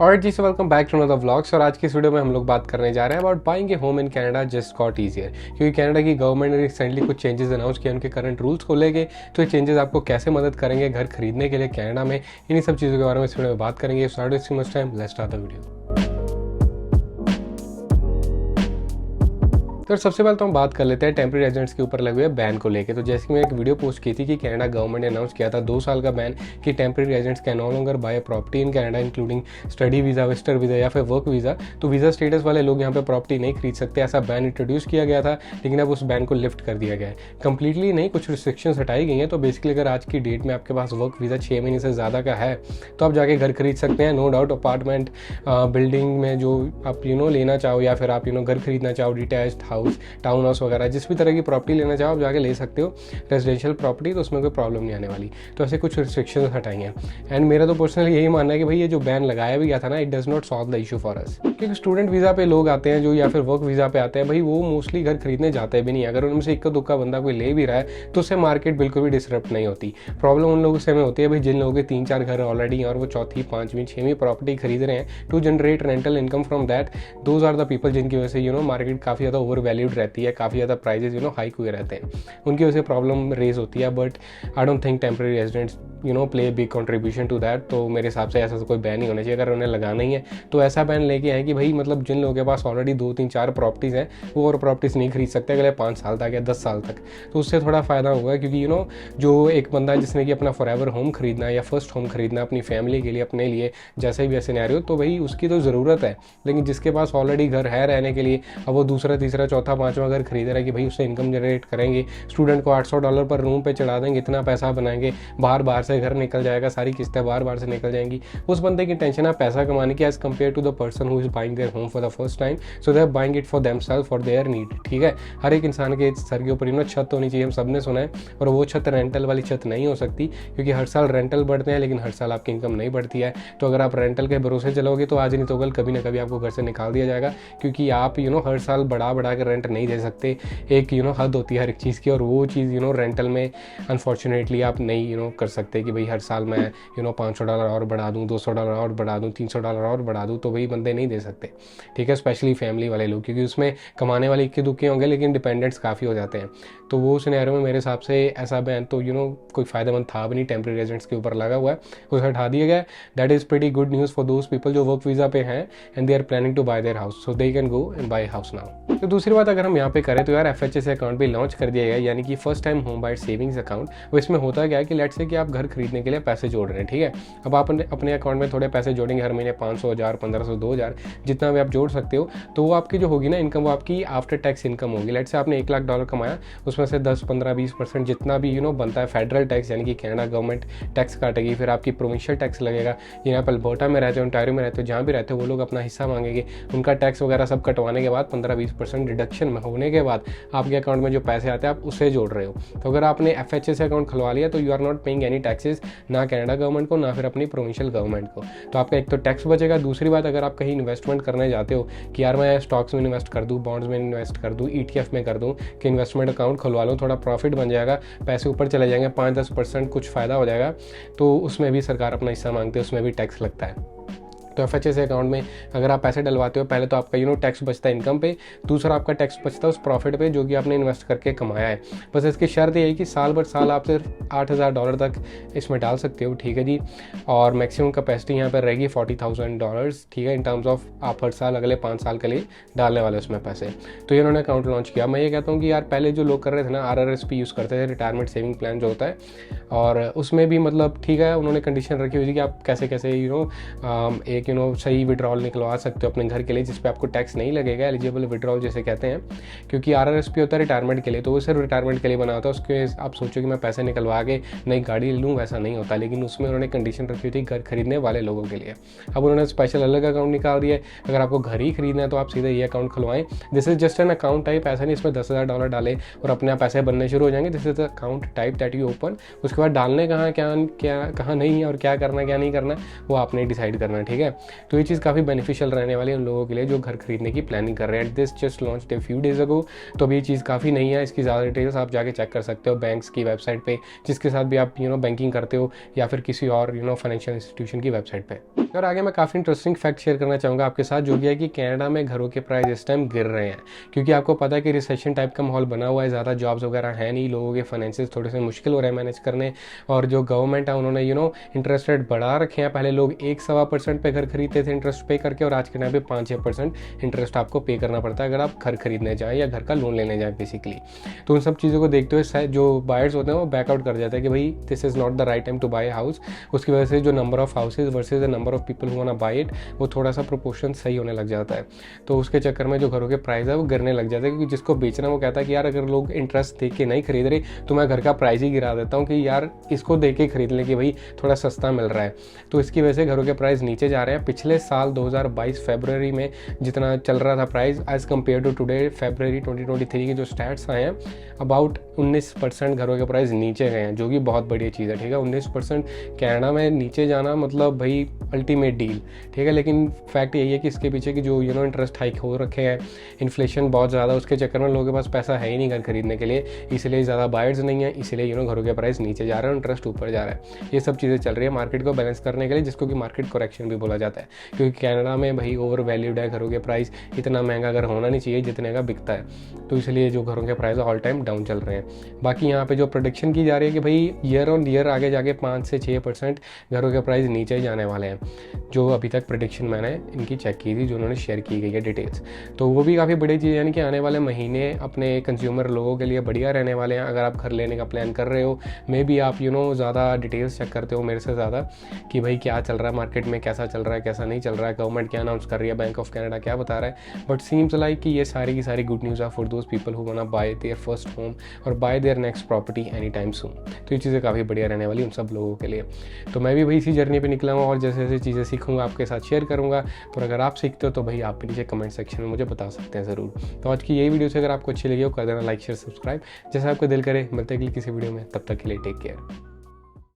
और जी से welcome back to another vlogs. और आज की इस वीडियो में हम लोग बात करने जा रहे हैं about buying A home in Canada just got easier. क्योंकि कनाडा की गवर्नमेंट ने रिसेंटली कुछ चेंजेस अनाउंस किए उनके करंट रूल्स को लेके। तो ये चेंजेस आपको कैसे मदद करेंगे घर खरीदने के लिए कनाडा में, इन्हीं सब चीज़ों के बारे में इस वीडियो में बात करेंगे। Start wasting much time, let's start the video. तो सबसे पहले तो हम बात कर लेते हैं टेम्परेरी रेजिडेंट्स के ऊपर लगे हुए बैन को लेके। तो जैसे कि मैं एक वीडियो पोस्ट की थी कि कनाडा गवर्नमेंट ने अनाउंस किया था 2 साल का बैन कि temporary residents can no longer buy property in Canada including study visa, visitor visa या फिर वर्क वीज़ा। तो वीज़ा स्टेटस वाले लोग यहाँ पे प्रॉपर्टी नहीं खरीद सकते, ऐसा बैन इंट्रोड्यूस किया गया था। लेकिन अब उस बैन को लिफ्ट कर दिया गया है, कंप्लीटली नहीं, कुछ रिस्ट्रिक्शंस हटाई गई हैं। तो बेसिकली अगर आज की डेट में आपके पास वर्क वीज़ा 6 महीने से ज़्यादा का है तो आप जाके घर खरीद सकते हैं। नो डाउट अपार्टमेंट बिल्डिंग में जो आप लेना चाहो या फिर आप घर खरीदना चाहो, डिटैच्ड हाउस, टाउन वगैरह, जिस भी तरह की प्रॉपर्टी लेना चाहो आप जाके ले सकते हो रेजिडेंशियल प्रॉपर्टी, तो उसमें कोई प्रॉब्लम नहीं आने वाली। तो ऐसे कुछ रिस्ट्रिक्शंस हटाई हैं। एंड मेरा तो पर्सनली यही मानना है कि भाई ये जो बैन लगाया भी गया था ना, it does not solve the issue for us. क्योंकि स्टूडेंट वीज़ा पे लोग आते हैं जो, या फिर वर्क वीज़ा पे आते हैं, भाई वो मोस्टली घर खरीदने जाते भी नहीं। अगर उनमें से इक्का दुक्का बंदा कोई ले भी रहा है तो उससे मार्केट बिल्कुल भी डिसरप्ट नहीं होती। प्रॉब्लम उन लोगों से में होती है भाई जिन लोगों के 3-4 घर ऑलरेडी हैं और वो चौथी, पाँचवीं, छवीं प्रॉपर्टी खरीद रहे हैं to generate rental income from that. Those are the people जिनकी वजह से मार्केट काफ़ी ज़्यादा ओवर वैल्यूड रहती है, काफ़ी ज़्यादा प्राइजेज हाइक हुए रहते हैं, उनकी वजह से प्रॉब्लम रेज होती है। But I don't think temporary residents play big contribution to that. तो मेरे हिसाब से ऐसा कोई बैन नहीं होना चाहिए। अगर उन्हें लगाना ही है तो ऐसा बैन लेके आए कि भाई जिन लोगों के पास ऑलरेडी 2-3-4 प्रॉपर्टीज़ हैं वो और प्रॉपर्टीज़ नहीं खरीद सकते अगले 5 साल तक या 10 साल तक। तो उससे थोड़ा फ़ायदा होगा। क्योंकि जो एक बंदा है जिसने कि अपना फॉरएवर होम खरीदना है या फर्स्ट होम खरीदना अपनी फैमिली के लिए, अपने लिए, जैसे भी ऐसे सिनेरियो, तो भाई उसकी तो ज़रूरत है। लेकिन जिसके पास ऑलरेडी घर है रहने के लिए, अब वो दूसरा, तीसरा, चौथा, पाँचवा घर खरीद रहा है कि भाई उससे इनकम जनरेट करेंगे, स्टूडेंट को $800 पर रूम पे चढ़ा देंगे, इतना पैसा बनाएंगे, बाहर से घर निकल जाएगा, सारी किस्तें बाहर से निकल जाएंगी। उस बंदे की टेंशन है पैसा कमाने की as compare to the person who is buying their home for the first time, so they are buying it for themselves for their need. ठीक है, हर एक इंसान के सर के ऊपर छत होनी चाहिए, हम सब ने सुना है। और वो छत रेंटल वाली छत नहीं हो सकती, क्योंकि हर साल रेंटल बढ़ते हैं लेकिन हर साल आपकी इनकम नहीं बढ़ती है। तो अगर आप रेंटल के भरोसे चलोगे तो आज नहीं तो कल कभी ना कभी आपको घर से निकाल दिया जाएगा। क्योंकि आप हर साल बढ़ा के रेंट नहीं दे सकते। एक हद होती है हर एक चीज़ की, और वो चीज़ रेंटल में अनफॉर्चुनेटली आप नहीं कर सकते कि भाई हर साल मैं $500 और बढ़ा दूँ, $200 और बढ़ा दूँ, $300 और बढ़ा दूँ। तो भाई बंदे नहीं दे सकते। ठीक है, स्पेशली फैमिली वाले लोग, क्योंकि उसमें कमाने वाले इक्के दुक्के होंगे लेकिन डिपेंडेंट्स काफ़ी हो जाते हैं। तो वो सिनेरियो में मेरे हिसाब से ऐसा बैन तो कोई फ़ायदेमंद था भी नहीं। टेम्परेरी रेजिडेंट्स के ऊपर लगा हुआ है, उसे हटा दिया गया। That is pretty good news for those people जो वर्क वीज़ा पे हैं and they are planning to buy their house, so they can go and buy house now. तो दूसरी बात अगर हम यहाँ पे करें तो यार FHS अकाउंट भी लॉन्च कर दिया गया, यानी कि first time home buyer savings account. वो इसमें होता क्या है कि लेट्स से कि आप घर खरीदने के लिए पैसे जोड़ रहे हैं। ठीक है, अब आप अपने अकाउंट में थोड़े पैसे जोड़ेंगे हर महीने, 500, 1000, 1500, 2000, जितना भी आप जोड़ सकते हो। तो वो आपकी जो होगी ना इनकम, वो आपकी आफ्टर टैक्स इनकम होगी। लेट्स से आपने $1,00,000 कमाया, उसमें से 10, 15, 20% जितना भी बनता है फेडरल टैक्स, यानी कि कनाडा गवर्नमेंट टैक्स काटेगी। फिर आपकी प्रोविंशियल टैक्स लगेगा, जिन्हें आप अल्बर्टा में रहते हो, ओंटारियो में रहते हो, जहाँ भी रहते हो, वो लोग अपना हिस्सा मांगेंगे। उनका टैक्स वगैरह सब कटवाने के बाद 15-20% डिडक्शन होने के बाद आपके अकाउंट में जो पैसे आते हैं आप उसे जोड़ रहे हो। तो अगर आपने FHS अकाउंट खुलवा लिया तो you are not paying any taxes, ना कनाडा गवर्नमेंट को ना फिर अपनी प्रोविंशियल गवर्नमेंट को। तो आपका एक तो टैक्स बचेगा। दूसरी बात, अगर आप कहीं इन्वेस्टमेंट करने जाते हो कि यार मैं स्टॉक्स में इन्वेस्ट कर दूँ, बॉन्ड्स में इन्वेस्ट कर दूँ, ETF में कर दूँ, कि इन्वेस्टमेंट अकाउंट खुलवा लूँ, थोड़ा प्रॉफिट बन जाएगा, पैसे ऊपर चले जाएंगे, 5-10% कुछ फ़ायदा हो जाएगा, तो उसमें भी सरकार अपना हिस्सा मांगती है, उसमें भी टैक्स लगता है। तो FHS अकाउंट में अगर आप पैसे डलवाते हो, पहले तो आपका टैक्स बचता है इनकम पे, दूसरा आपका टैक्स बचता है उस प्रॉफिट पे जो कि आपने इन्वेस्ट करके कमाया है। बस इसकी शर्त ये है कि साल भर साल आप सिर्फ $8,000 तक इसमें डाल सकते हो। ठीक है जी, और मैक्सिमम कैपेसिटी यहाँ पर रहेगी $40,000। ठीक है, इन टर्म्स ऑफ आप हर साल अगले 5 साल के लिए डालने वाले उसमें पैसे। तो इन्होंने अकाउंट लॉन्च किया। मैं ये कहता हूँ कि यार पहले जो लोग कर रहे थे ना, RRSP यूज़ करते थे, रिटायरमेंट सेविंग प्लान जो होता है, और उसमें भी ठीक है उन्होंने कंडीशन रखी हुई थी कि आप कैसे कैसे एक सही विड्रॉल निकलवा सकते हो अपने घर के लिए, जिस पे आपको टैक्स नहीं लगेगा, एलिजिबल विड्रॉल जैसे कहते हैं। क्योंकि RRSP होता है रिटायरमेंट के लिए, तो वो सिर्फ रिटायरमेंट के लिए बना होता है। उसके आप सोचो कि मैं पैसे निकलवा के नई गाड़ी ले लूँ, वैसा नहीं होता। लेकिन उसमें उन्होंने कंडीशन रखी थी घर खरीदने वाले लोगों के लिए। अब उन्होंने स्पेशल अलग अकाउंट निकाल दिया। अगर आपको घर ही खरीदना है तो आप सीधे ये अकाउंट खुलवाएं। This is just an account type, ऐसा नहीं इसमें $10,000 डाले और अपने आप पैसे बनने शुरू हो जाएंगे। This is account type that you open. उसके बाद डालने कहाँ नहीं और क्या करना क्या नहीं करना वो आपने डिसाइड करना है। ठीक है, तो ये चीज़ काफ़ी बेनिफिशियल रहने वाली है उन लोगों के लिए जो घर खरीदने की प्लानिंग कर रहे हैं। This just launch a few days ago, तो अभी ये चीज़ काफ़ी नई है। इसकी ज़्यादा डिटेल्स आप जाके चेक कर सकते हो बैंक्स की वेबसाइट पे, जिसके साथ भी आप बैंकिंग करते हो, या फिर किसी और फाइनेंशियल इंस्टीट्यूशन की वेबसाइट पे। और आगे मैं काफ़ी इंटरेस्टिंग फैक्ट शेयर करना चाहूँगा आपके साथ, जो कि है कि कनाडा में घरों के प्राइस इस टाइम गिर रहे हैं, क्योंकि आपको पता है कि रिसेशन टाइप का माहौल बना हुआ है, ज़्यादा जॉब्स वगैरह है नहीं, लोगों के फाइनेंसेस थोड़े से मुश्किल हो रहे हैं मैनेज करने। और जो गवर्नमेंट है उन्होंने इंटरेस्ट रेट बढ़ा रखे हैं। पहले लोग 1-1.25% पे घर खरीदते थे इंटरेस्ट पे करके, और आज के टाइम पे 5-6% इंटरेस्ट आपको पे करना पड़ता है अगर आप घर खरीदने जाएँ या घर का लोन लेने जाएँ बेसिकली। तो उन सब चीज़ों को देखते हुए जो बायर्स होते हैं वो बैकआउट कर जाते हैं कि भाई this is not the right time to buy house. उसकी वजह से जो number of houses versus the number of people who want to buy it, वो थोड़ा सा प्रोपोर्शन सही होने लग जाता है। तो उसके चक्कर में जो घरों के प्राइस है वो गिरने लग जाते हैं, क्योंकि जिसको बेचना वो कहता है कि यार अगर लोग इंटरेस्ट देख के नहीं खरीद रहे तो मैं घर का प्राइस ही गिरा देता हूँ कि यार इसको देख के खरीद लें कि भाई थोड़ा सस्ता मिल रहा है। तो इसकी वजह से घरों के प्राइस नीचे जा रहे हैं। पिछले साल 2022 फरवरी में जितना चल रहा था price, as compare to today फरवरी 2023 के जो स्टैट्स आए हैं, अबाउट 19% घरों के प्राइस नीचे गए हैं, जो कि बहुत बढ़िया चीज़ है। ठीक है, 19% कनाडा में नीचे जाना मतलब भाई अल्टीमेट डील। ठीक है, लेकिन फैक्ट यही है कि इसके पीछे की जो इंटरेस्ट हाइक हो रखे हैं, इन्फ्लेशन बहुत ज़्यादा, उसके चक्कर में लोगों के पास पैसा है ही नहीं घर खरीदने के लिए, इसलिए ज़्यादा बायर्स नहीं है, इसलिए घरों के प्राइस नीचे जा रहे हैं, इंटरेस्ट ऊपर जा रहा है। ये सब चीज़ें चल रही है मार्केट को बैलेंस करने के लिए, जिसको कि मार्केट करेक्शन भी बोला जाता है, क्योंकि कनाडा में भाई ओवर वैल्यूड है घरों के प्राइस, इतना महंगा घर होना नहीं चाहिए जितने का बिकता है। तो इसलिए जो घरों के प्राइस ऑल टाइम डाउन चल रहे हैं। बाकी यहाँ पे जो प्रोडिक्शन की जा रही है कि भाई ईयर ऑन ईयर आगे जाके 5 से 6% घरों के प्राइस नीचे ही जाने वाले हैं, जो अभी तक प्रेडिक्शन मैंने इनकी चेक की थी, जो उन्होंने शेयर की गई है डिटेल्स। तो वो भी काफ़ी बड़ी चीज़ है, यानी कि आने वाले महीने अपने कंज्यूमर लोगों के लिए बढ़िया रहने वाले हैं। अगर आप घर लेने का प्लान कर रहे हो, मे बी आप ज़्यादा डिटेल्स चेक करते हो मेरे से ज़्यादा कि भाई क्या चल रहा है मार्केट में, कैसा चल रहा है, कैसा नहीं चल रहा है, गवर्नमेंट क्या अनाउंस कर रही है, बैंक ऑफ कनाडा क्या बता रहा है। बट सीम्स लाइक कि ये सारी की सारी good news are for those people who want to buy their first home और buy their next property any time soon. तो ये चीज़ें काफ़ी बढ़िया रहने वाली उन सब लोगों के लिए। तो मैं भी भाई इसी जर्नी पे निकला हूँ और जैसे जैसे चीज़ें सीखूंगा आपके साथ शेयर करूँगा। तो अगर आप सीखते हो तो भाई आप नीचे कमेंट सेक्शन में मुझे बता सकते हैं ज़रूर। तो आज की यही वीडियो से अगर आपको अच्छी लगी हो कर देना लाइक शेयर सब्सक्राइब, जैसा आपको दिल करे। मिलते हैं किसी वीडियो में, तब तक के लिए टेक केयर।